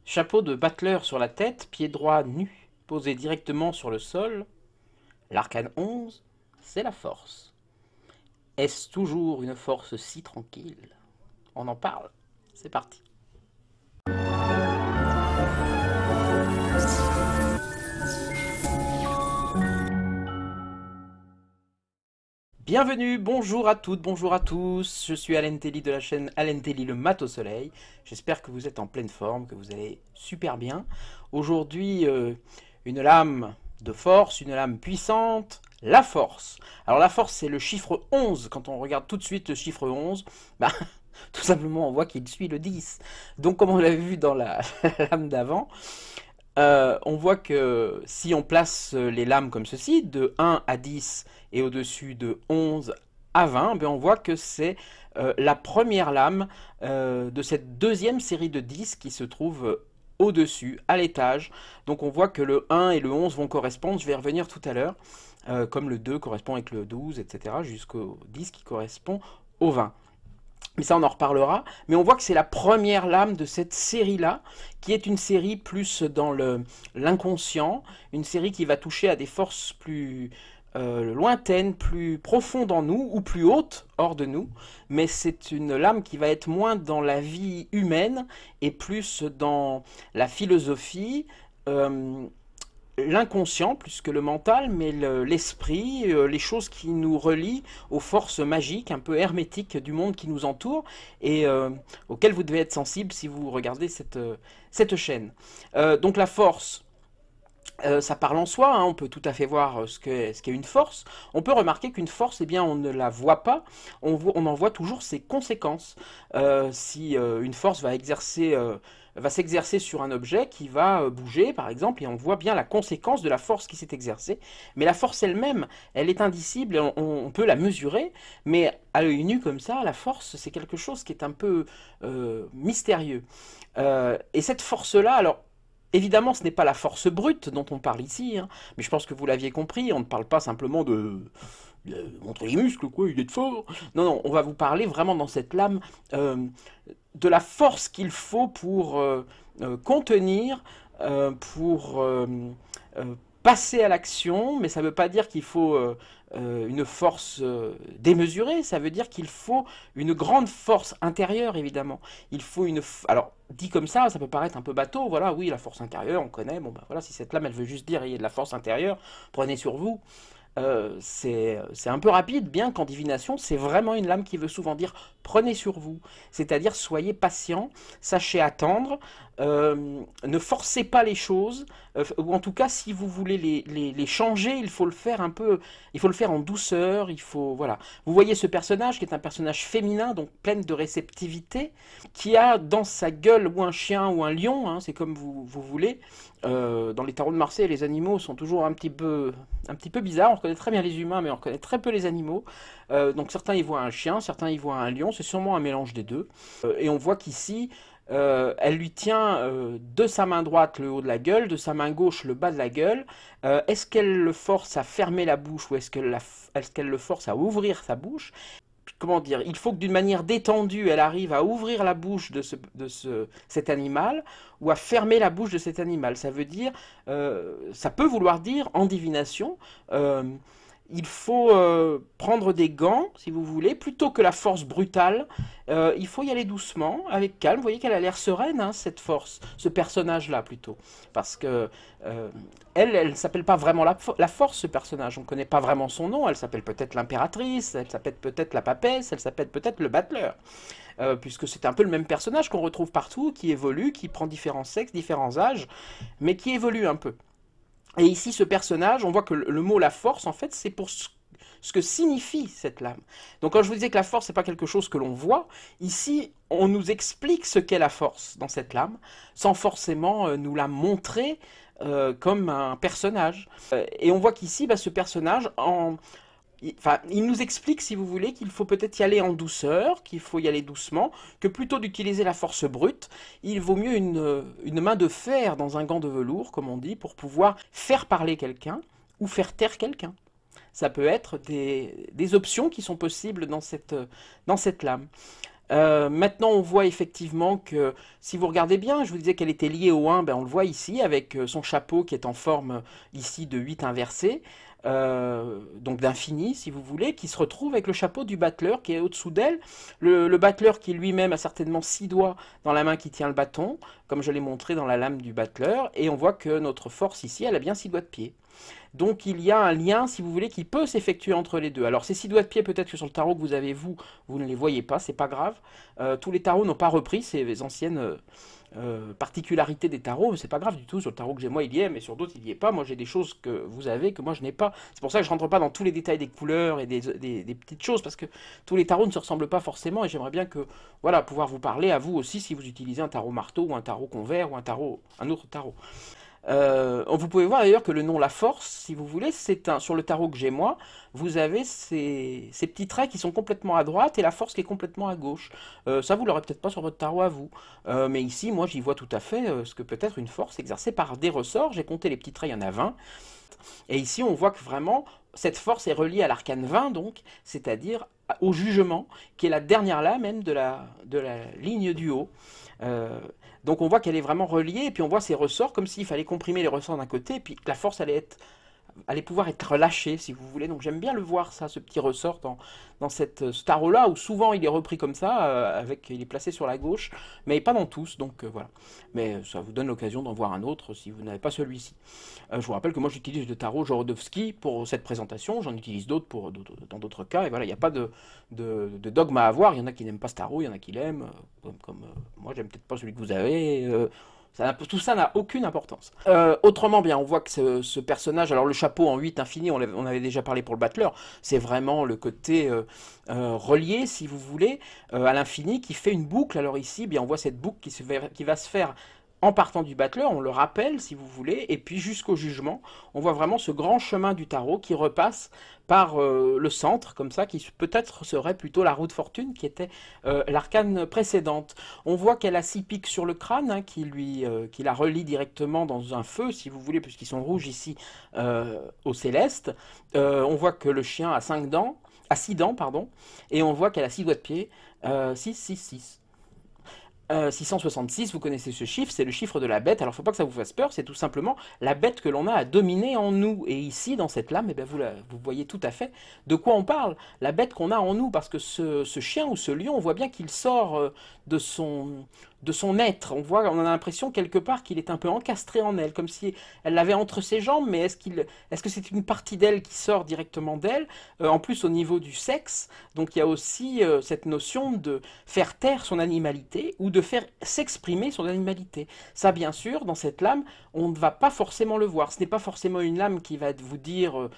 Chapeau de battleur sur la tête, pied droit nu, posé directement sur le sol. L'arcane 11, c'est la force. Est-ce toujours une force si tranquille? On en parle. C'est parti. Bienvenue, bonjour à toutes, bonjour à tous. Je suis Alain Telly de la chaîne Alain Telly le mat au soleil. J'espère que vous êtes en pleine forme, que vous allez super bien. Aujourd'hui, une lame de force, une lame puissante, la force. Alors la force, c'est le chiffre 11. Quand on regarde tout de suite le chiffre 11, bah, tout simplement on voit qu'il suit le 10. Donc comme on l'a vu dans la lame d'avant, on voit que si on place les lames comme ceci, de 1 à 10 et au-dessus de 11 à 20, ben on voit que c'est la première lame de cette deuxième série de 10 qui se trouve au-dessus, à l'étage. Donc on voit que le 1 et le 11 vont correspondre, je vais y revenir tout à l'heure, comme le 2 correspond avec le 12, etc., jusqu'au 10 qui correspond au 20. Mais ça, on en reparlera. Mais on voit que c'est la première lame de cette série-là, qui est une série plus dans l'inconscient, une série qui va toucher à des forces plus lointaines, plus profondes en nous, ou plus hautes hors de nous. Mais c'est une lame qui va être moins dans la vie humaine, et plus dans la philosophie, l'inconscient plus que le mental, mais l'esprit, les choses qui nous relient aux forces magiques, un peu hermétiques du monde qui nous entoure, et auxquelles vous devez être sensible si vous regardez cette chaîne. Donc la force, ça parle en soi, hein, on peut tout à fait voir ce qu'est une force. On peut remarquer qu'une force, eh bien, on ne la voit pas, on en voit toujours ses conséquences. Si une force va s'exercer sur un objet qui va bouger, par exemple, et on voit bien la conséquence de la force qui s'est exercée. Mais la force elle-même, elle est indicible, on peut la mesurer, mais à l'œil nu comme ça, la force, c'est quelque chose qui est un peu mystérieux. Et cette force-là, alors, évidemment, ce n'est pas la force brute dont on parle ici, hein, mais je pense que vous l'aviez compris, on ne parle pas simplement de montrer les muscles, quoi, il est fort. Non, non, on va vous parler vraiment dans cette lame de la force qu'il faut pour contenir, pour passer à l'action, mais ça ne veut pas dire qu'il faut une force démesurée, ça veut dire qu'il faut une grande force intérieure, évidemment. Il faut alors, dit comme ça peut paraître un peu bateau, voilà, oui, la force intérieure, on connaît, bon, bah voilà, si cette lame, elle veut juste dire, il y a de la force intérieure, prenez sur vous. C'est un peu rapide, bien qu'en divination, c'est vraiment une lame qui veut souvent dire prenez sur vous, c'est-à-dire soyez patient, sachez attendre, ne forcez pas les choses, ou en tout cas si vous voulez les changer, il faut le faire un peu, il faut le faire en douceur, il faut, voilà. Vous voyez ce personnage qui est un personnage féminin, donc plein de réceptivité, qui a dans sa gueule ou un chien ou un lion, hein, c'est comme vous voulez. Dans les tarots de Marseille, les animaux sont toujours un petit peu bizarres. On reconnaît très bien les humains, mais on reconnaît très peu les animaux. Donc certains y voient un chien, certains y voient un lion. C'est sûrement un mélange des deux. Et on voit qu'ici, elle lui tient de sa main droite le haut de la gueule, de sa main gauche le bas de la gueule. Est-ce qu'elle le force à fermer la bouche ou est-ce qu'elle le force à ouvrir sa bouche? Comment dire, il faut que d'une manière détendue, elle arrive à ouvrir la bouche de cet animal ou à fermer la bouche de cet animal. Ça veut dire, ça peut vouloir dire en divination, il faut prendre des gants, si vous voulez, plutôt que la force brutale. Il faut y aller doucement, avec calme. Vous voyez qu'elle a l'air sereine, hein, cette force, ce personnage-là plutôt. Parce que elle ne s'appelle pas vraiment la force, ce personnage. On ne connaît pas vraiment son nom. Elle s'appelle peut-être l'impératrice, elle s'appelle peut-être la papesse, elle s'appelle peut-être le battleur. Puisque c'est un peu le même personnage qu'on retrouve partout, qui évolue, qui prend différents sexes, différents âges, mais qui évolue un peu. Et ici, ce personnage, on voit que le mot la force, en fait, c'est pour ce que signifie cette lame. Donc quand je vous disais que la force, c'est pas quelque chose que l'on voit, ici, on nous explique ce qu'est la force dans cette lame, sans forcément nous la montrer comme un personnage. Et on voit qu'ici, bah, ce personnage, il nous explique, si vous voulez, qu'il faut peut-être y aller en douceur, qu'il faut y aller doucement, que plutôt d'utiliser la force brute, il vaut mieux une main de fer dans un gant de velours, comme on dit, pour pouvoir faire parler quelqu'un ou faire taire quelqu'un. Ça peut être des options qui sont possibles dans cette lame. Maintenant, on voit effectivement que, si vous regardez bien, je vous disais qu'elle était liée au 1, ben on le voit ici, avec son chapeau qui est en forme ici de 8 inversé, donc d'infini, si vous voulez, qui se retrouve avec le chapeau du battleur qui est au-dessous d'elle. Le battleur qui lui-même a certainement 6 doigts dans la main qui tient le bâton, comme je l'ai montré dans la lame du battleur, et on voit que notre force ici, elle a bien 6 doigts de pied. Donc il y a un lien, si vous voulez, qui peut s'effectuer entre les deux. Alors ces 6 doigts de pied, peut-être que sur le tarot que vous avez, vous ne les voyez pas, c'est pas grave. Tous les tarots n'ont pas repris ces anciennes particularités des tarots, mais c'est pas grave du tout. Sur le tarot que j'ai moi, il y est, mais sur d'autres, il n'y est pas. Moi, j'ai des choses que vous avez, que moi, je n'ai pas. C'est pour ça que je rentre pas dans tous les détails des couleurs et des petites choses, parce que tous les tarots ne se ressemblent pas forcément, et j'aimerais bien que, voilà, pouvoir vous parler à vous aussi, si vous utilisez un tarot marteau, ou un tarot convert, ou un autre tarot. Vous pouvez voir d'ailleurs que le nom La Force, si vous voulez, sur le tarot que j'ai moi, vous avez ces petits traits qui sont complètement à droite et la force qui est complètement à gauche. Ça, vous l'aurez peut-être pas sur votre tarot à vous. Mais ici, moi, j'y vois tout à fait ce que peut être une force exercée par des ressorts. J'ai compté les petits traits, il y en a 20. Et ici, on voit que vraiment, cette force est reliée à l'arcane 20, donc, c'est-à-dire au jugement, qui est la dernière lame même de la ligne du haut. Donc on voit qu'elle est vraiment reliée, et puis on voit ses ressorts, comme s'il fallait comprimer les ressorts d'un côté, et puis la force allait pouvoir être relâchée, si vous voulez. Donc j'aime bien le voir, ça, ce petit ressort dans ce tarot-là, où souvent il est repris comme ça, il est placé sur la gauche, mais pas dans tous, donc voilà. Mais ça vous donne l'occasion d'en voir un autre si vous n'avez pas celui-ci. Je vous rappelle que moi j'utilise le tarot Jorodowski pour cette présentation, j'en utilise d'autres dans d'autres cas, et voilà, il n'y a pas de dogme à avoir. Il y en a qui n'aiment pas ce tarot, il y en a qui l'aiment, comme moi j'aime peut-être pas celui que vous avez. Tout ça n'a aucune importance. Autrement, bien, on voit que ce personnage, alors le chapeau en 8 infini, on avait déjà parlé pour le battleur, c'est vraiment le côté relié, si vous voulez, à l'infini, qui fait une boucle. Alors ici, bien, on voit cette boucle qui va se faire en partant du battleur, on le rappelle, si vous voulez, et puis jusqu'au jugement, on voit vraiment ce grand chemin du tarot qui repasse par le centre, comme ça, qui peut-être serait plutôt la roue de fortune, qui était l'arcane précédente. On voit qu'elle a 6 pics sur le crâne, hein, qui la relie directement dans un feu, si vous voulez, puisqu'ils sont rouges ici, au céleste. On voit que le chien a 5 dents, a 6 dents, pardon, et on voit qu'elle a 6 doigts de pied, 6, 6, 6. 666, vous connaissez ce chiffre, c'est le chiffre de la bête. Alors, il ne faut pas que ça vous fasse peur, c'est tout simplement la bête que l'on a à dominer en nous. Et ici, dans cette lame, eh bien, vous voyez tout à fait de quoi on parle. La bête qu'on a en nous, parce que ce chien ou ce lion, on voit bien qu'il sort de son être. On a l'impression quelque part qu'il est un peu encastré en elle, comme si elle l'avait entre ses jambes, mais est-ce que c'est une partie d'elle qui sort directement d'elle? En plus, au niveau du sexe, donc il y a aussi cette notion de faire taire son animalité, ou de faire s'exprimer son animalité. Ça, bien sûr, dans cette lame, on ne va pas forcément le voir. Ce n'est pas forcément une lame qui va vous dire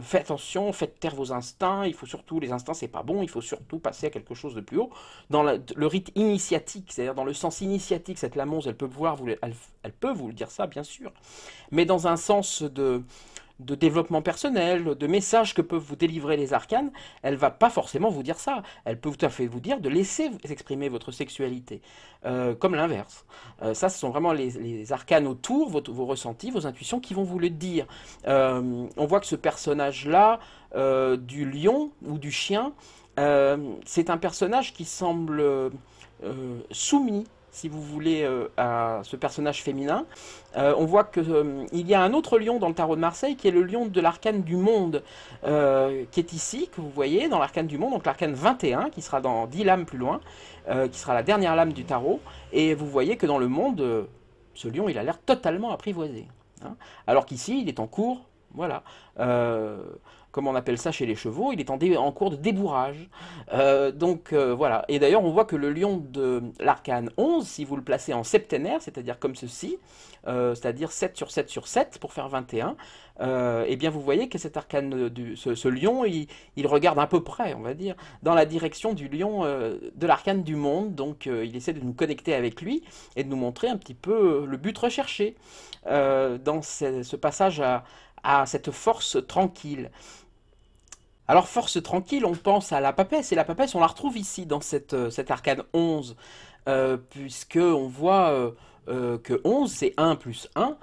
faites attention, faites taire vos instincts, il faut surtout, les instincts c'est pas bon, il faut surtout passer à quelque chose de plus haut. Dans le rite initiatique, c'est-à-dire dans le sens initiatique, cette lame 11, elle peut vous le dire ça, bien sûr, mais dans un sens de développement personnel, de messages que peuvent vous délivrer les arcanes, elle va pas forcément vous dire ça. Elle peut tout à fait vous dire de laisser exprimer votre sexualité, comme l'inverse. Ça, ce sont vraiment les arcanes autour, vos ressentis, vos intuitions qui vont vous le dire. On voit que ce personnage-là, du lion ou du chien, c'est un personnage qui semble soumis, si vous voulez, à ce personnage féminin. On voit qu'il y a un autre lion dans le tarot de Marseille, qui est le lion de l'arcane du monde, qui est ici, que vous voyez, dans l'arcane du monde, donc l'arcane 21, qui sera dans 10 lames plus loin, qui sera la dernière lame du tarot, et vous voyez que dans le monde, ce lion, il a l'air totalement apprivoisé, hein, alors qu'ici, il est en cours, voilà, comme on appelle ça chez les chevaux, il est en cours de débourrage. Voilà. Et d'ailleurs, on voit que le lion de l'arcane 11, si vous le placez en septénaire, c'est-à-dire comme ceci, c'est-à-dire 7 sur 7 sur 7 pour faire 21, eh bien vous voyez que cet arcane, ce lion, il regarde à peu près, on va dire, dans la direction du lion de l'arcane du monde. Donc il essaie de nous connecter avec lui et de nous montrer un petit peu le but recherché dans ce passage à cette force tranquille. Alors, force tranquille, on pense à la papesse, et la papesse, on la retrouve ici, dans cette arcane 11. puisque on voit que 11, c'est 1 plus 1,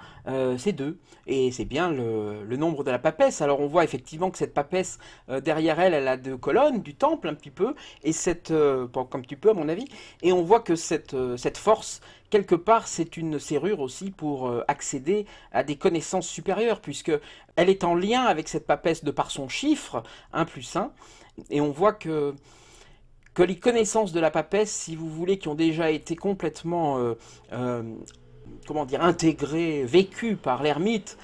c'est 2. Et c'est bien le nombre de la papesse. Alors on voit effectivement que cette papesse, derrière elle, elle a 2 colonnes, du temple un petit peu, et pas un petit peu à mon avis, et on voit que cette force, quelque part, c'est une serrure aussi pour accéder à des connaissances supérieures, puisque elle est en lien avec cette papesse de par son chiffre, 1 plus 1, et on voit que les connaissances de la papesse, si vous voulez, qui ont déjà été complètement, comment dire, intégrées, vécues par l'ermite,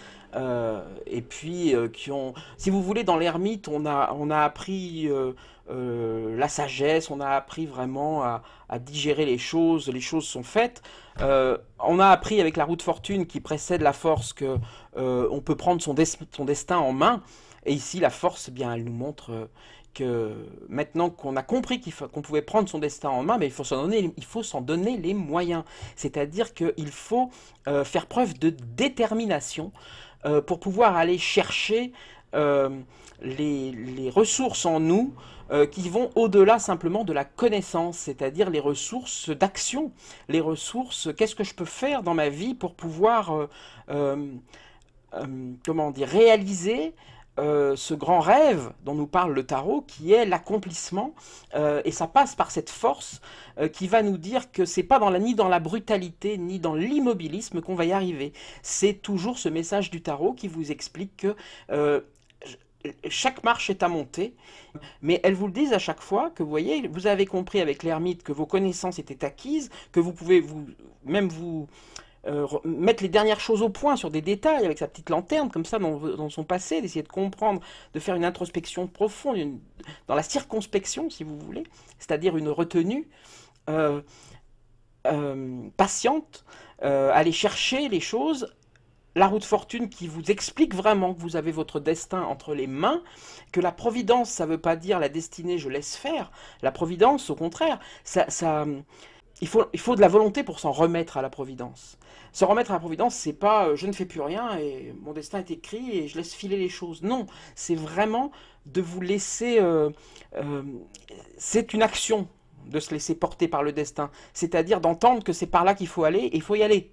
et puis qui ont, si vous voulez, dans l'ermite, on a appris la sagesse, on a appris vraiment à digérer les choses sont faites. On a appris avec la roue de fortune qui précède la force que on peut prendre son destin en main. Et ici, la force, eh bien, elle nous montre que maintenant qu'on a compris qu'on pouvait prendre son destin en main, mais il faut s'en donner les moyens. C'est-à-dire qu'il faut faire preuve de détermination pour pouvoir aller chercher les ressources en nous qui vont au-delà simplement de la connaissance, c'est-à-dire les ressources d'action, les ressources, qu'est-ce que je peux faire dans ma vie pour pouvoir comment dire, réaliser ce grand rêve dont nous parle le tarot, qui est l'accomplissement, et ça passe par cette force qui va nous dire que c'est pas ni dans la brutalité, ni dans l'immobilisme qu'on va y arriver. C'est toujours ce message du tarot qui vous explique que chaque marche est à monter, mais elles vous le disent à chaque fois que vous voyez, vous avez compris avec l'ermite que vos connaissances étaient acquises, que vous pouvez vous mettre les dernières choses au point sur des détails avec sa petite lanterne, comme ça, dans son passé, d'essayer de comprendre, de faire une introspection profonde, dans la circonspection, si vous voulez, c'est-à-dire une retenue patiente, aller chercher les choses. La roue de fortune qui vous explique vraiment que vous avez votre destin entre les mains, que la providence, ça ne veut pas dire la destinée, je laisse faire. La providence, au contraire, il faut de la volonté pour s'en remettre à la providence. Se remettre à la providence, c'est pas je ne fais plus rien et mon destin est écrit et je laisse filer les choses. Non, c'est vraiment de vous laisser... c'est une action de se laisser porter par le destin. C'est-à-dire d'entendre que c'est par là qu'il faut aller et il faut y aller.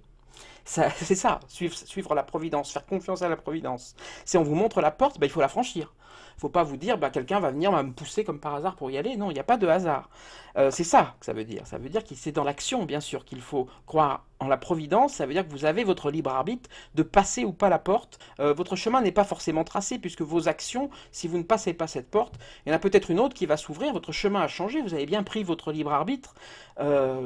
C'est ça, suivre la providence, faire confiance à la providence. Si on vous montre la porte, il faut la franchir. Il ne faut pas vous dire, quelqu'un va venir me pousser comme par hasard pour y aller. Non, il n'y a pas de hasard. C'est ça que ça veut dire. Ça veut dire que c'est dans l'action, bien sûr, qu'il faut croire en la providence. Ça veut dire que vous avez votre libre arbitre de passer ou pas la porte. Votre chemin n'est pas forcément tracé, puisque vos actions, si vous ne passez pas cette porte, il y en a peut-être une autre qui va s'ouvrir. Votre chemin a changé, vous avez bien pris votre libre arbitre.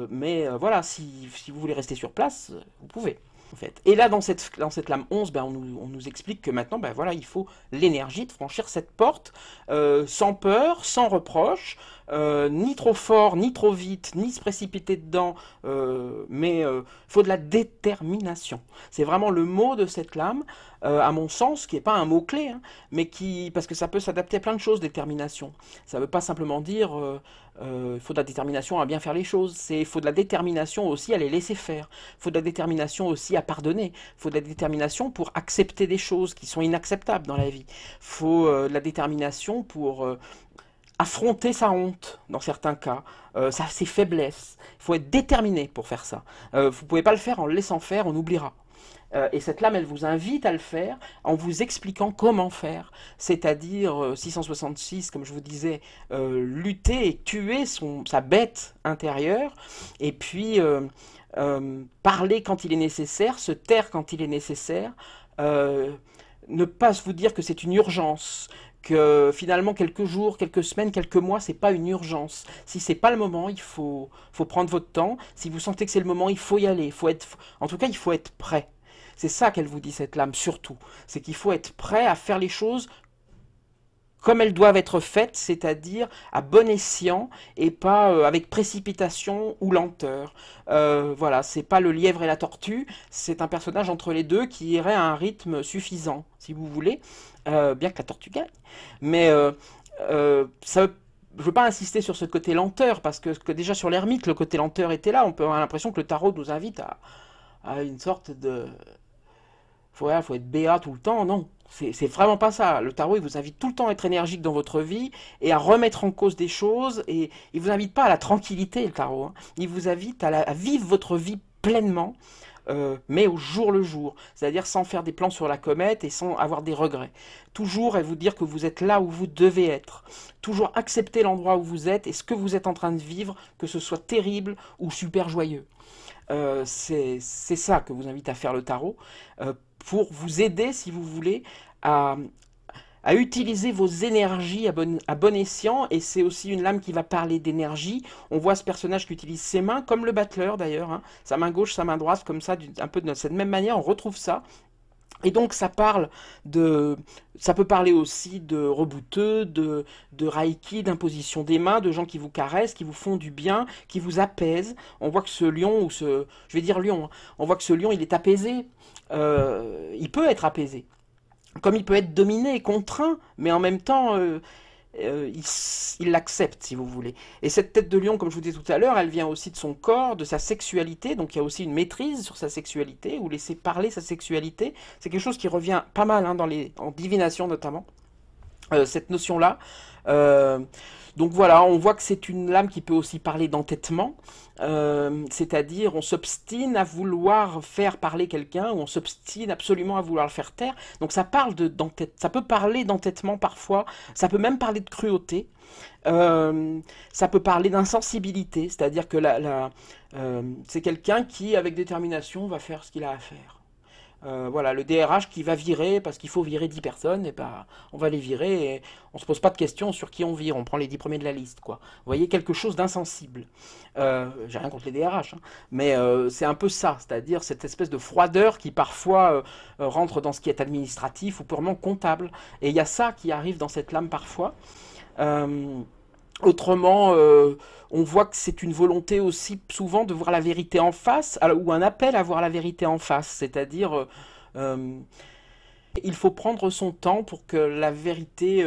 Mais voilà, si vous voulez rester sur place, vous pouvez. En fait. Et là, dans cette lame 11, on nous explique que maintenant, voilà, il faut l'énergie de franchir cette porte sans peur, sans reproche, ni trop fort, ni trop vite, ni se précipiter dedans, mais il faut de la détermination. C'est vraiment le mot de cette lame, à mon sens, qui n'est pas un mot-clé, hein, mais parce que ça peut s'adapter à plein de choses, détermination. Ça ne veut pas simplement dire il faut de la détermination à bien faire les choses, il faut de la détermination aussi à les laisser faire, il faut de la détermination aussi à pardonner, il faut de la détermination pour accepter des choses qui sont inacceptables dans la vie, il faut de la détermination pour affronter sa honte dans certains cas, ses faiblesses, il faut être déterminé pour faire ça. Vous ne pouvez pas le faire en le laissant faire, on oubliera. Et cette lame, elle vous invite à le faire en vous expliquant comment faire. C'est-à-dire, 666, comme je vous disais, lutter et tuer sa bête intérieure, et puis parler quand il est nécessaire, se taire quand il est nécessaire, ne pas vous dire que c'est une urgence, que finalement quelques jours, quelques semaines, quelques mois, c'est pas une urgence. Si c'est pas le moment, il faut prendre votre temps. Si vous sentez que c'est le moment, il faut y aller. En tout cas, il faut être prêt. C'est ça qu'elle vous dit, cette lame, surtout. C'est qu'il faut être prêt à faire les choses comme elles doivent être faites, c'est-à-dire à bon escient et pas avec précipitation ou lenteur. Voilà, c'est pas le lièvre et la tortue, c'est un personnage entre les deux qui irait à un rythme suffisant, si vous voulez, bien que la tortue gagne. Mais ça je ne veux pas insister sur ce côté lenteur, parce que déjà sur l'ermite, le côté lenteur était là. On peut avoir l'impression que le tarot nous invite à une sorte de... faut être béat tout le temps. Non, C'est vraiment pas ça. Le tarot, il vous invite tout le temps à être énergique dans votre vie et à remettre en cause des choses. Et il vous invite pas à la tranquillité, le tarot, hein. Il vous invite à vivre votre vie pleinement, mais au jour le jour. C'est-à-dire sans faire des plans sur la comète et sans avoir des regrets. Toujours à vous dire que vous êtes là où vous devez être. Toujours accepter l'endroit où vous êtes et ce que vous êtes en train de vivre, que ce soit terrible ou super joyeux. C'est ça que vous invite à faire le tarot, pour vous aider, si vous voulez, à, à utiliser vos énergies à bon escient. Et c'est aussi une lame qui va parler d'énergie. On voit ce personnage qui utilise ses mains, comme le battleur d'ailleurs, hein, sa main gauche, sa main droite, comme ça, un peu de cette même manière, on retrouve ça. Et donc ça peut parler aussi de rebouteux, de reiki, d'imposition des mains, de gens qui vous caressent, qui vous font du bien, qui vous apaisent. On voit que ce lion, je vais dire lion, hein, on voit que ce lion il est apaisé, il peut être apaisé, comme il peut être dominé et contraint, mais en même temps il l'accepte, si vous voulez. Et cette tête de lion, comme je vous disais tout à l'heure, elle vient aussi de son corps, de sa sexualité. Donc il y a aussi une maîtrise sur sa sexualité, ou laisser parler sa sexualité. C'est quelque chose qui revient pas mal, hein, en divination notamment, cette notion-là. Euh, donc voilà, on voit que c'est une lame qui peut aussi parler d'entêtement, c'est-à-dire on s'obstine à vouloir faire parler quelqu'un, ou on s'obstine absolument à vouloir le faire taire. Donc ça parle ça peut parler d'entêtement parfois, ça peut même parler de cruauté, ça peut parler d'insensibilité, c'est-à-dire que c'est quelqu'un qui, avec détermination, va faire ce qu'il a à faire. Voilà, le DRH qui va virer parce qu'il faut virer 10 personnes, et ben, on va les virer et on se pose pas de questions sur qui on vire, on prend les 10 premiers de la liste, quoi. Vous voyez, quelque chose d'insensible. J'ai rien contre les DRH, hein, mais c'est un peu ça, c'est-à-dire cette espèce de froideur qui parfois rentre dans ce qui est administratif ou purement comptable. Et il y a ça qui arrive dans cette lame parfois. Euh, Autrement, on voit que c'est une volonté aussi souvent de voir la vérité en face, ou un appel à voir la vérité en face, c'est-à-dire il faut prendre son temps pour que la vérité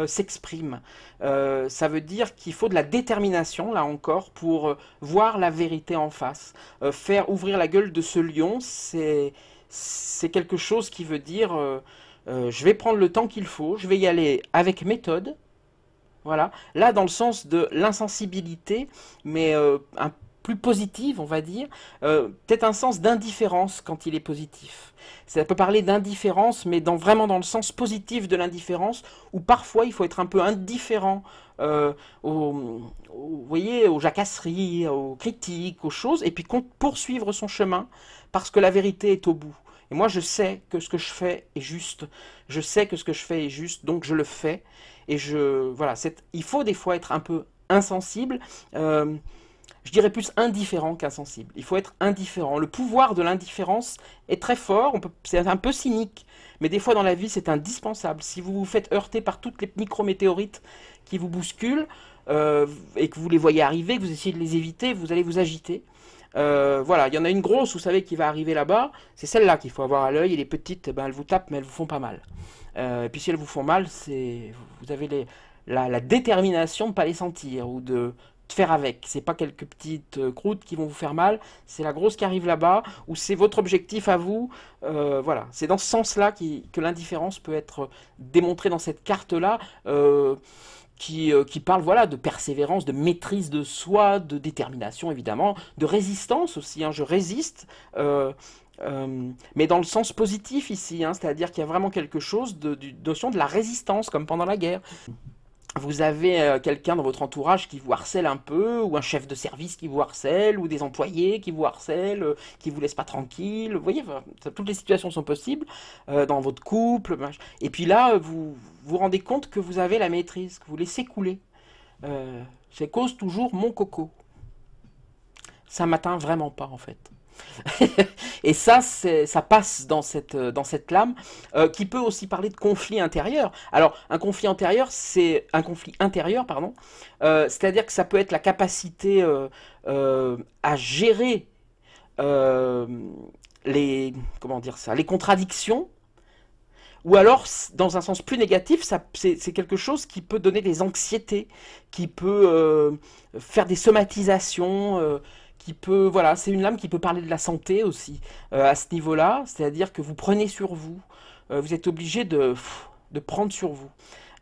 s'exprime. Ça veut dire qu'il faut de la détermination, là encore, pour voir la vérité en face. Faire ouvrir la gueule de ce lion, c'est quelque chose qui veut dire je vais prendre le temps qu'il faut, je vais y aller avec méthode. Voilà, là dans le sens de l'insensibilité, mais un plus positive, on va dire, peut-être un sens d'indifférence quand il est positif. Ça peut parler d'indifférence, mais vraiment dans le sens positif de l'indifférence, où parfois il faut être un peu indifférent vous voyez, aux jacasseries, aux critiques, aux choses, et puis poursuivre son chemin, parce que la vérité est au bout. Et moi, je sais que ce que je fais est juste. Je sais que ce que je fais est juste, donc je le fais. Et voilà, il faut des fois être un peu insensible. Je dirais plus indifférent qu'insensible. Il faut être indifférent. Le pouvoir de l'indifférence est très fort. C'est un peu cynique, mais des fois dans la vie, c'est indispensable. Si vous vous faites heurter par toutes les micrométéorites qui vous bousculent et que vous les voyez arriver, que vous essayez de les éviter, vous allez vous agiter. Voilà, il y en a une grosse, vous savez, qui va arriver là-bas. C'est celle-là qu'il faut avoir à l'œil. Et les petites, ben, elles vous tapent, mais elles vous font pas mal. Et puis si elles vous font mal, vous avez la détermination de ne pas les sentir ou de faire avec. C'est pas quelques petites croûtes qui vont vous faire mal, c'est la grosse qui arrive là-bas, ou c'est votre objectif à vous. Voilà, c'est dans ce sens-là que l'indifférence peut être démontrée dans cette carte-là. Qui parle, voilà, de persévérance, de maîtrise de soi, de détermination évidemment, de résistance aussi, hein, je résiste, mais dans le sens positif ici, hein, c'est-à-dire qu'il y a vraiment quelque chose de notion de la résistance, comme pendant la guerre. Vous avez quelqu'un dans votre entourage qui vous harcèle un peu, ou un chef de service qui vous harcèle, ou des employés qui vous harcèlent, qui vous laissent pas tranquille. Vous voyez, enfin, toutes les situations sont possibles dans votre couple. Et puis là, vous vous rendez compte que vous avez la maîtrise, que vous laissez couler. C'est cause toujours mon coco. Ça m'atteint vraiment pas en fait. Et ça passe dans cette lame qui peut aussi parler de conflit intérieur. Alors, un conflit intérieur, pardon. C'est-à-dire que ça peut être la capacité à gérer comment dire ça, les contradictions. Ou alors, dans un sens plus négatif, c'est quelque chose qui peut donner des anxiétés, qui peut faire des somatisations. Voilà, c'est une lame qui peut parler de la santé aussi à ce niveau-là, c'est-à-dire que vous prenez sur vous, vous êtes obligé de prendre sur vous.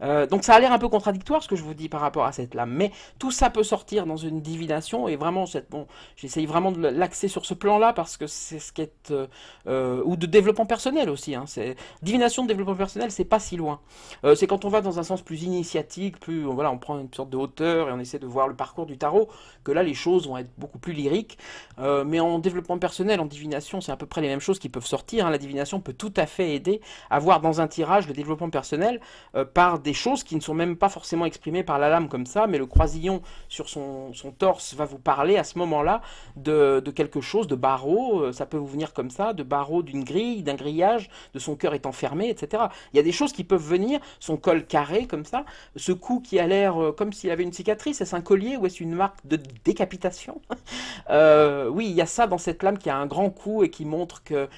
Donc ça a l'air un peu contradictoire ce que je vous dis par rapport à cette lame, mais tout ça peut sortir dans une divination et vraiment bon, j'essaye vraiment de l'axer sur ce plan-là parce que c'est ce qui est ou de développement personnel aussi. Hein, divination de développement personnel, c'est pas si loin. C'est quand on va dans un sens plus initiatique, plus voilà, on prend une sorte de hauteur et on essaie de voir le parcours du tarot que là les choses vont être beaucoup plus lyriques. Mais en développement personnel, en divination, c'est à peu près les mêmes choses qui peuvent sortir. Hein. La divination peut tout à fait aider à voir dans un tirage le développement personnel par des choses qui ne sont même pas forcément exprimées par la lame comme ça, mais le croisillon sur son torse va vous parler à ce moment-là de quelque chose, de barreaux, ça peut vous venir comme ça, de barreaux d'une grille, d'un grillage, de son cœur étant fermé, etc. Il y a des choses qui peuvent venir, son col carré comme ça, ce cou qui a l'air comme s'il avait une cicatrice, est-ce un collier ou est-ce une marque de décapitation? Oui, il y a ça dans cette lame qui a un grand coup et qui montre que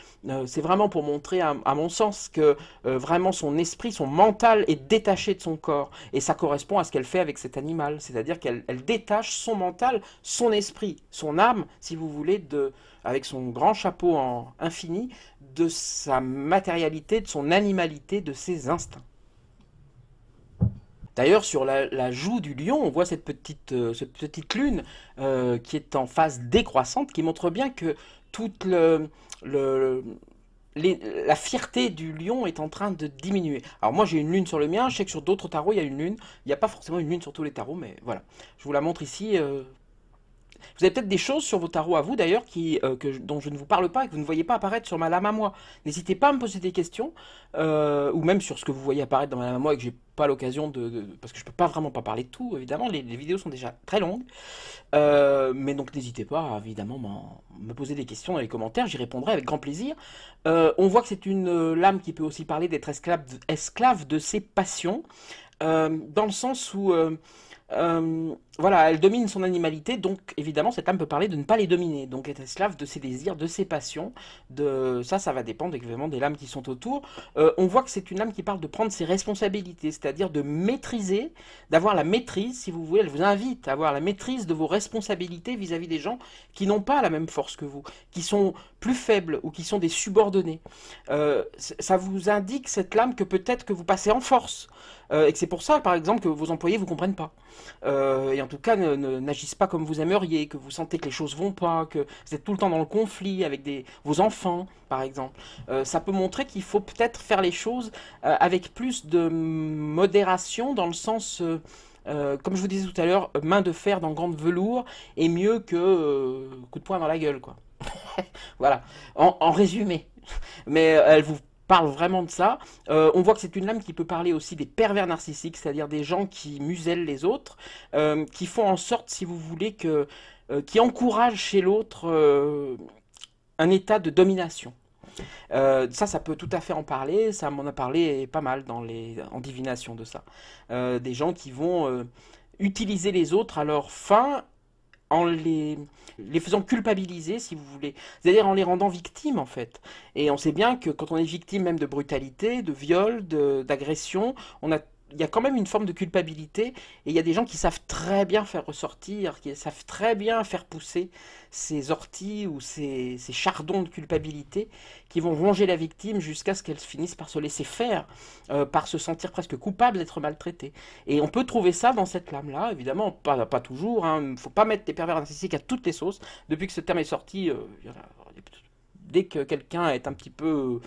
c'est vraiment pour montrer, à mon sens, que vraiment son esprit, son mental est détaché de son corps. Et ça correspond à ce qu'elle fait avec cet animal. C'est-à-dire qu'elle détache son mental, son esprit, son âme, si vous voulez, avec son grand chapeau en infini, de sa matérialité, de son animalité, de ses instincts. D'ailleurs, sur la joue du lion, on voit cette petite lune qui est en phase décroissante, qui montre bien que toute la fierté du lion est en train de diminuer. Alors moi j'ai une lune sur le mien, je sais que sur d'autres tarots il y a une lune. Il n'y a pas forcément une lune sur tous les tarots, mais voilà. Je vous la montre ici. Vous avez peut-être des choses sur vos tarots à vous d'ailleurs dont je ne vous parle pas et que vous ne voyez pas apparaître sur ma lame à moi. N'hésitez pas à me poser des questions, ou même sur ce que vous voyez apparaître dans ma lame à moi et que j'ai pas l'occasion parce que je peux pas vraiment pas parler de tout, évidemment, les vidéos sont déjà très longues. Mais donc n'hésitez pas à évidemment me poser des questions dans les commentaires, j'y répondrai avec grand plaisir. On voit que c'est une lame qui peut aussi parler d'être esclave de ses passions, dans le sens où voilà, elle domine son animalité, donc évidemment cette lame peut parler de ne pas les dominer, donc être esclave de ses désirs, de ses passions, ça va dépendre évidemment des lames qui sont autour. On voit que c'est une lame qui parle de prendre ses responsabilités, c'est-à-dire de maîtriser, d'avoir la maîtrise, si vous voulez, elle vous invite à avoir la maîtrise de vos responsabilités vis-à-vis des gens qui n'ont pas la même force que vous, qui sont plus faibles ou qui sont des subordonnés. Ça vous indique, cette lame, que peut-être que vous passez en force, et que c'est pour ça, par exemple, que vos employés ne vous comprennent pas. Et en tout cas, n'agissent pas comme vous aimeriez, que vous sentez que les choses vont pas, que vous êtes tout le temps dans le conflit avec vos enfants, par exemple. Ça peut montrer qu'il faut peut-être faire les choses avec plus de modération, dans le sens... comme je vous disais tout à l'heure, main de fer dans grande velours est mieux que coup de poing dans la gueule, quoi. Voilà, en résumé. Mais elle vous parle vraiment de ça. On voit que c'est une lame qui peut parler aussi des pervers narcissiques, c'est-à-dire des gens qui musellent les autres, qui font en sorte, si vous voulez, qui encouragent chez l'autre un état de domination. Ça peut tout à fait en parler, ça m'en a parlé pas mal en divination de ça. Des gens qui vont utiliser les autres à leur fin en les faisant culpabiliser, si vous voulez. C'est-à-dire en les rendant victimes, en fait. Et on sait bien que quand on est victime même de brutalité, de viol, d'agression, il y a quand même une forme de culpabilité, et il y a des gens qui savent très bien faire ressortir, qui savent très bien faire pousser ces orties ou ces chardons de culpabilité qui vont ronger la victime jusqu'à ce qu'elle finisse par se laisser faire, par se sentir presque coupable d'être maltraitée. Et on peut trouver ça dans cette lame-là, évidemment, pas toujours, hein. Il ne faut pas mettre des pervers narcissiques à toutes les sauces. Depuis que ce terme est sorti, dès que quelqu'un est un petit peu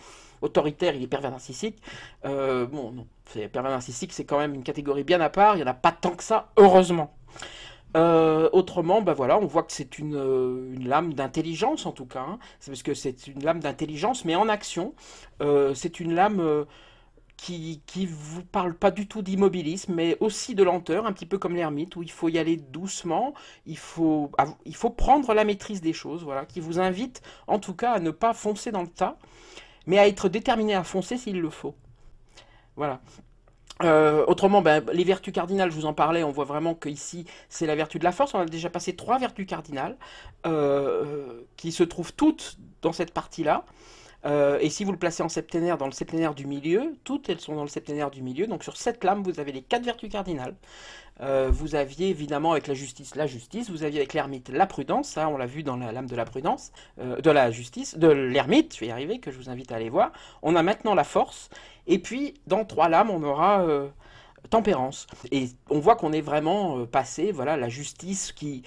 autoritaire, il est pervers narcissique. Bon, non, pervers narcissique, c'est quand même une catégorie bien à part, il n'y en a pas tant que ça, heureusement. Autrement, bah voilà, on voit que c'est une lame d'intelligence en tout cas, hein. C'est parce que c'est une lame d'intelligence, mais en action. C'est une lame qui vous parle pas du tout d'immobilisme, mais aussi de lenteur, un petit peu comme l'ermite, où il faut y aller doucement, il faut prendre la maîtrise des choses, voilà, qui vous invite en tout cas à ne pas foncer dans le tas, mais à être déterminé à foncer s'il le faut. Voilà. Autrement, ben, les vertus cardinales, je vous en parlais, on voit vraiment qu'ici, c'est la vertu de la force. On a déjà passé 3 vertus cardinales qui se trouvent toutes dans cette partie-là. Et si vous le placez en septénaire, dans le septénaire du milieu, toutes elles sont dans le septénaire du milieu. Donc sur cette lame, vous avez les 4 vertus cardinales. Vous aviez évidemment avec la justice, vous aviez avec l'ermite la prudence, ça on l'a vu dans la lame de la prudence, de la justice, de l'ermite, je vais y arriver, que je vous invite à aller voir. On a maintenant la force, et puis dans 3 lames on aura tempérance. Et on voit qu'on est vraiment passé, voilà, la justice qui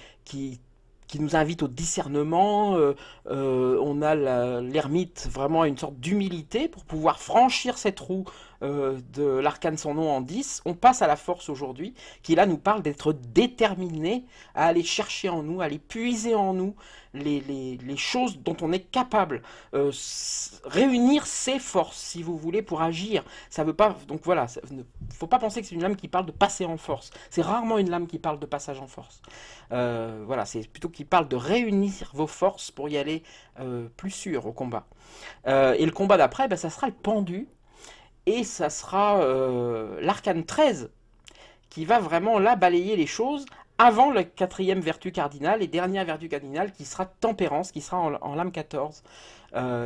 nous invite au discernement, on a l'ermite vraiment à une sorte d'humilité pour pouvoir franchir cette roue de l'arcane sans nom en 10. On passe à la force aujourd'hui, qui là nous parle d'être déterminé à aller chercher en nous, à aller puiser en nous les choses dont on est capable, réunir ses forces, si vous voulez, pour agir. Ça veut pas, donc voilà, il ne faut pas penser que c'est une lame qui parle de passer en force. C'est rarement une lame qui parle de passage en force. Voilà, c'est plutôt qui parle de réunir vos forces pour y aller plus sûr au combat. Et le combat d'après, ben, ça sera le pendu, et ça sera l'arcane 13, qui va vraiment là balayer les choses avant la 4e vertu cardinale et dernière vertu cardinale qui sera tempérance, qui sera en lame 14.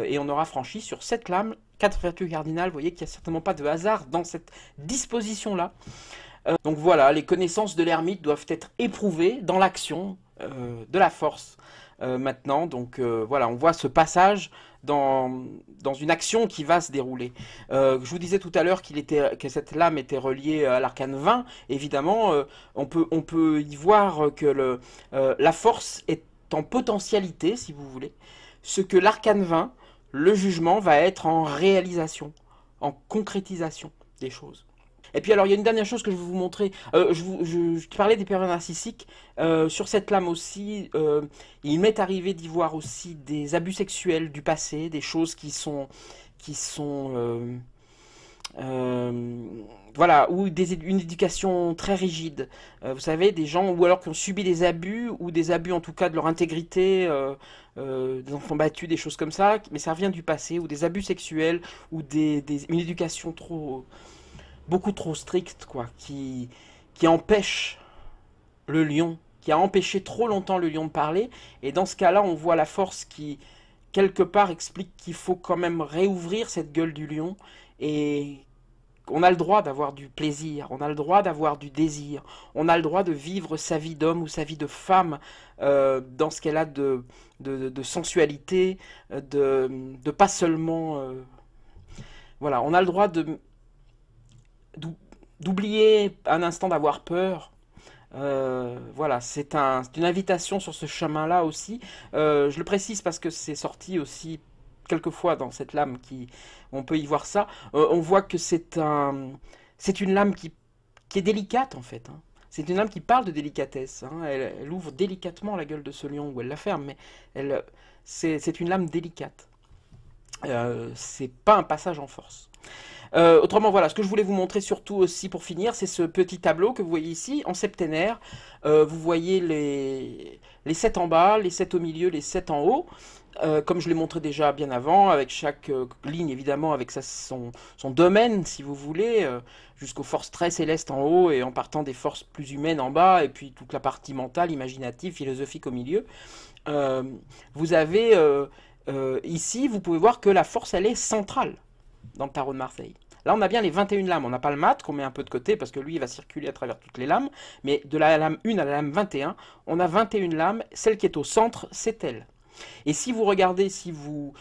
Et on aura franchi sur cette lame 4 vertus cardinales. Vous voyez qu'il n'y a certainement pas de hasard dans cette disposition-là. Donc voilà, les connaissances de l'ermite doivent être éprouvées dans l'action de la force maintenant. Donc voilà, on voit ce passage dans une action qui va se dérouler. Je vous disais tout à l'heure que cette lame était reliée à l'arcane 20. Évidemment, on peut y voir que la force est en potentialité, si vous voulez, ce que l'arcane 20, le jugement, va être en réalisation, en concrétisation des choses. Et puis alors il y a une dernière chose que je vais vous montrer, je parlais des pervers narcissiques, sur cette lame aussi, il m'est arrivé d'y voir aussi des abus sexuels du passé, des choses qui sont voilà, ou une éducation très rigide, vous savez, des gens, ou alors qui ont subi des abus, ou des abus en tout cas de leur intégrité, des enfants battus, des choses comme ça, mais ça vient du passé, ou des abus sexuels, ou une éducation beaucoup trop stricte, quoi, qui empêche le lion, qui a empêché trop longtemps le lion de parler, et dans ce cas-là, on voit la force qui, quelque part, explique qu'il faut quand même réouvrir cette gueule du lion, et on a le droit d'avoir du plaisir, on a le droit d'avoir du désir, on a le droit de vivre sa vie d'homme ou sa vie de femme dans ce qu'elle a de sensualité, de pas seulement... voilà, on a le droit d'oublier un instant d'avoir peur. Voilà, c'est une invitation sur ce chemin-là aussi. Je le précise parce que c'est sorti aussi quelquefois dans cette lame on peut y voir ça. On voit que c'est une lame qui est délicate en fait, hein. C'est une lame qui parle de délicatesse, hein. Elle ouvre délicatement la gueule de ce lion, ou elle la ferme, mais c'est une lame délicate. C'est pas un passage en force. Autrement, voilà, ce que je voulais vous montrer surtout aussi pour finir, c'est ce petit tableau que vous voyez ici, en septénaire. Vous voyez les 7 en bas, les 7 au milieu, les 7 en haut. Comme je l'ai montré déjà bien avant, avec chaque ligne évidemment avec son domaine, si vous voulez, jusqu'aux forces très célestes en haut et en partant des forces plus humaines en bas, et puis toute la partie mentale, imaginative, philosophique au milieu. Vous avez ici, vous pouvez voir que la force, elle est centrale dans le tarot de Marseille. Là, on a bien les 21 lames. On n'a pas le mat qu'on met un peu de côté parce que lui, il va circuler à travers toutes les lames. Mais de la lame 1 à la lame 21, on a 21 lames. Celle qui est au centre, c'est elle. Et si vous regardez, si vous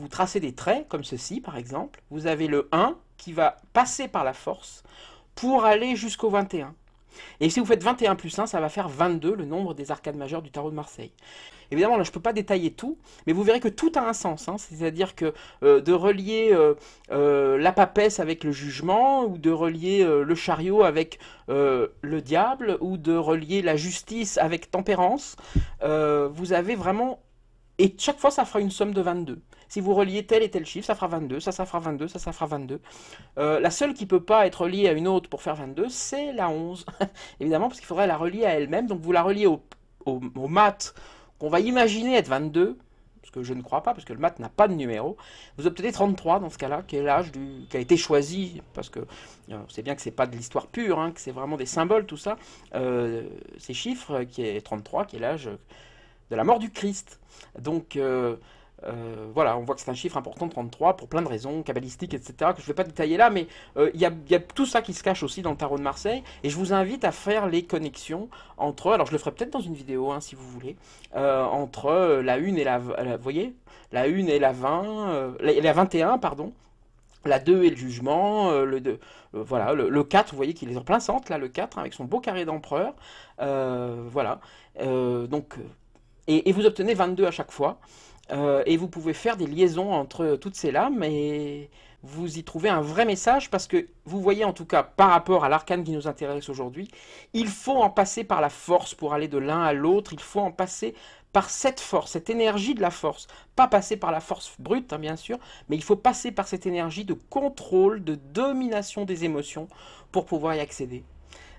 tracez des traits, comme ceci par exemple, vous avez le 1 qui va passer par la force pour aller jusqu'au 21. Et si vous faites 21 plus 1, ça va faire 22, le nombre des arcades majeures du tarot de Marseille. Évidemment, là, je ne peux pas détailler tout, mais vous verrez que tout a un sens, hein. C'est-à-dire que de relier la papesse avec le jugement, ou de relier le chariot avec le diable, ou de relier la justice avec tempérance, vous avez vraiment... Et chaque fois, ça fera une somme de 22. Si vous reliez tel et tel chiffre, ça fera 22, ça fera 22, ça fera 22. La seule qui ne peut pas être reliée à une autre pour faire 22, c'est la 11. Évidemment, parce qu'il faudrait la relier à elle-même. Donc vous la reliez au mat qu'on va imaginer être 22, ce que je ne crois pas, parce que le mat n'a pas de numéro. Vous obtenez 33 dans ce cas-là, qui est l'âge qui a été choisi, parce que c'est bien que c'est pas de l'histoire pure, hein, que c'est vraiment des symboles, tout ça. Ces chiffres, qui est 33, qui est l'âge de la mort du Christ. Donc Voilà, on voit que c'est un chiffre important, 33, pour plein de raisons, cabalistiques, etc., que je ne vais pas détailler là, mais il y a tout ça qui se cache aussi dans le tarot de Marseille, et je vous invite à faire les connexions entre, alors je le ferai peut-être dans une vidéo, hein, si vous voulez, entre la 1 et vous voyez, la 1 et la 20, la 21, pardon, la 2 et le jugement, voilà, le 4, vous voyez qu'il est en plein centre, là, le 4, hein, avec son beau carré d'empereur, voilà, donc, et vous obtenez 22 à chaque fois, et vous pouvez faire des liaisons entre toutes ces lames, et vous y trouvez un vrai message, parce que vous voyez en tout cas, par rapport à l'arcane qui nous intéresse aujourd'hui, il faut en passer par la force pour aller de l'un à l'autre, il faut en passer par cette force, cette énergie de la force. Pas passer par la force brute, hein, bien sûr, mais il faut passer par cette énergie de contrôle, de domination des émotions pour pouvoir y accéder.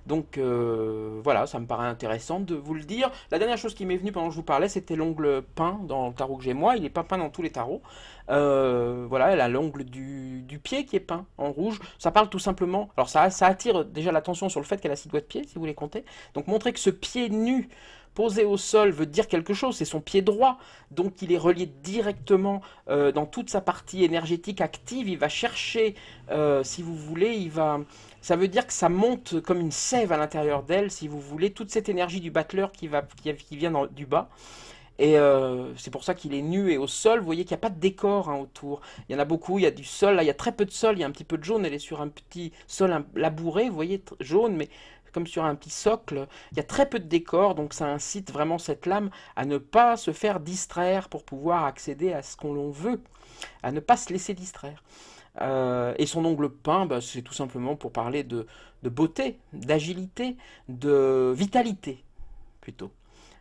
Donc voilà, ça me paraît intéressant de vous le dire. La dernière chose qui m'est venue pendant que je vous parlais, c'était l'ongle peint dans le tarot que j'ai moi. Il n'est pas peint dans tous les tarots. Voilà, elle a l'ongle du pied qui est peint en rouge. Ça parle tout simplement... Alors ça attire déjà l'attention sur le fait qu'elle a 6 doigts de pied, si vous les comptez. Donc montrer que ce pied nu posé au sol veut dire quelque chose, c'est son pied droit, donc il est relié directement dans toute sa partie énergétique active, il va chercher, si vous voulez, ça veut dire que ça monte comme une sève à l'intérieur d'elle, si vous voulez, toute cette énergie du battleur qui vient du bas. Et c'est pour ça qu'il est nu et au sol, vous voyez qu'il n'y a pas de décor, hein, autour. Il y en a beaucoup, il y a du sol, là il y a très peu de sol, il y a un petit peu de jaune, elle est sur un petit sol labouré, vous voyez, jaune, mais comme sur un petit socle. Il y a très peu de décor, donc ça incite vraiment cette lame à ne pas se faire distraire pour pouvoir accéder à ce qu'on veut, à ne pas se laisser distraire. Et son ongle peint, bah, c'est tout simplement pour parler de beauté, d'agilité, de vitalité, plutôt.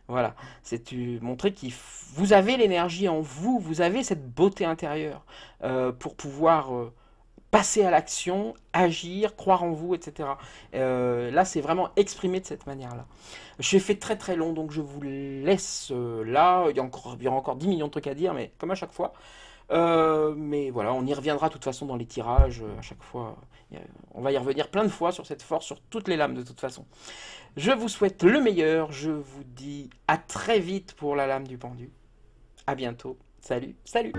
Voilà, c'est montrer que vous avez l'énergie en vous, vous avez cette beauté intérieure pour pouvoir passer à l'action, agir, croire en vous, etc. Là, c'est vraiment exprimé de cette manière-là. J'ai fait très très long, donc je vous laisse là. Il y aura encore 10 millions de trucs à dire, mais comme à chaque fois. Mais voilà, on y reviendra de toute façon dans les tirages, à chaque fois. On va y revenir plein de fois sur cette force, sur toutes les lames de toute façon. Je vous souhaite le meilleur, je vous dis à très vite pour la lame du pendu. À bientôt, salut, salut!